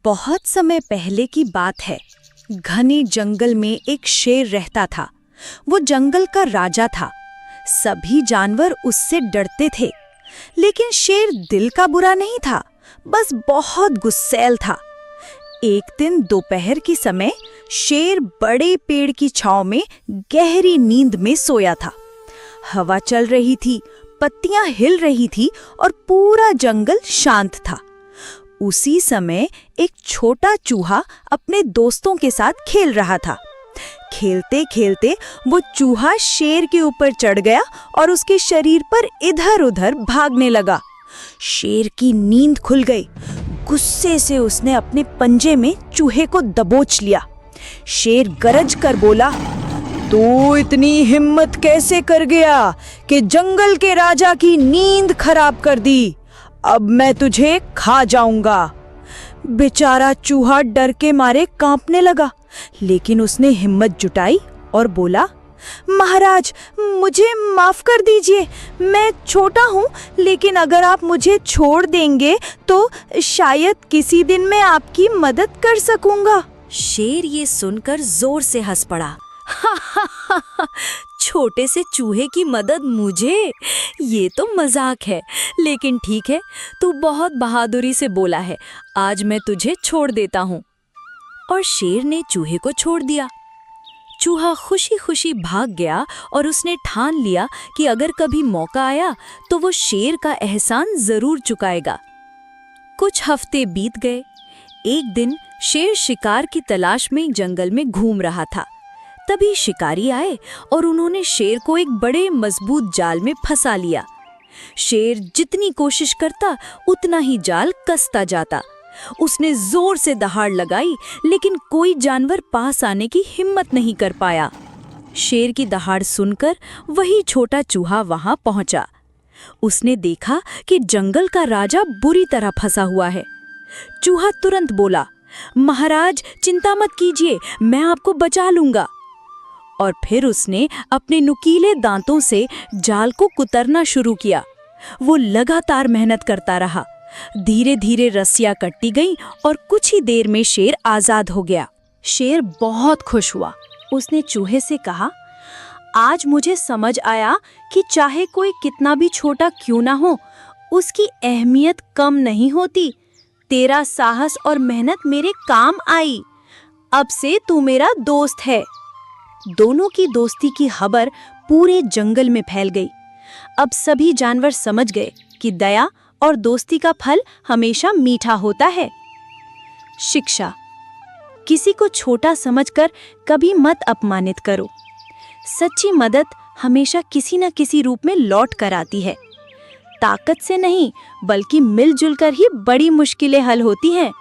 बहुत समय पहले की बात है। घने जंगल में एक शेर रहता था। वो जंगल का राजा था। सभी जानवर उससे डरते थे, लेकिन शेर दिल का बुरा नहीं था, बस बहुत गुस्सैल था। एक दिन दोपहर के समय शेर बड़े पेड़ की छांव में गहरी नींद में सोया था। हवा चल रही थी, पत्तियां हिल रही थी और पूरा जंगल शांत था। उसी समय एक छोटा चूहा अपने दोस्तों के साथ खेल रहा था। खेलते खेलते वो चूहा शेर के ऊपर चढ़ गया और उसके शरीर पर इधर-उधर भागने लगा। शेर की नींद खुल गई। गुस्से से उसने अपने पंजे में चूहे को दबोच लिया। शेर गरज कर बोला, तू इतनी हिम्मत कैसे कर गया कि जंगल के राजा की नींद खराब कर दी? अब मैं तुझे खा जाऊंगा। बेचारा चूहा डर के मारे कांपने लगा, लेकिन उसने हिम्मत जुटाई और बोला, महाराज, मुझे माफ कर दीजिए। मैं छोटा हूँ, लेकिन अगर आप मुझे छोड़ देंगे तो शायद किसी दिन मैं आपकी मदद कर सकूंगा। शेर ये सुनकर जोर से हंस पड़ा। छोटे से चूहे की मदद मुझे? ये तो मजाक है, लेकिन ठीक है, तू बहुत बहादुरी से बोला है। आज मैं तुझे छोड़ देता हूँ। और शेर ने चूहे को छोड़ दिया। चूहा खुशी खुशी भाग गया और उसने ठान लिया कि अगर कभी मौका आया तो वो शेर का एहसान जरूर चुकाएगा। कुछ हफ्ते बीत गए। एक दिन शेर शिकार की तलाश में जंगल में घूम रहा था। तभी शिकारी आए और उन्होंने शेर को एक बड़े मजबूत जाल में फंसा लिया। शेर जितनी कोशिश करता उतना ही जाल कसता जाता। उसने जोर से दहाड़ लगाई, लेकिन कोई जानवर पास आने की हिम्मत नहीं कर पाया। शेर की दहाड़ सुनकर वही छोटा चूहा वहां पहुंचा। उसने देखा कि जंगल का राजा बुरी तरह फंसा हुआ है। चूहा तुरंत बोला, महाराज, चिंता मत कीजिए, मैं आपको बचा लूंगा। और फिर उसने अपने नुकीले दांतों से जाल को कुतरना शुरू किया। वो लगातार मेहनत करता रहा। धीरे धीरे रस्सियां कटती गईं और कुछ ही देर में शेर आजाद हो गया। शेर बहुत खुश हुआ। उसने चूहे से कहा, आज मुझे समझ आया कि चाहे कोई कितना भी छोटा क्यों ना हो, उसकी अहमियत कम नहीं होती। तेरा साहस और मेहनत मेरे काम आई। अब से तू मेरा दोस्त है। दोनों की दोस्ती की खबर पूरे जंगल में फैल गई। अब सभी जानवर समझ गए कि दया और दोस्ती का फल हमेशा मीठा होता है। शिक्षा: किसी को छोटा समझकर कभी मत अपमानित करो। सच्ची मदद हमेशा किसी न किसी रूप में लौट कर आती है। ताकत से नहीं, बल्कि मिलजुल कर ही बड़ी मुश्किलें हल होती हैं।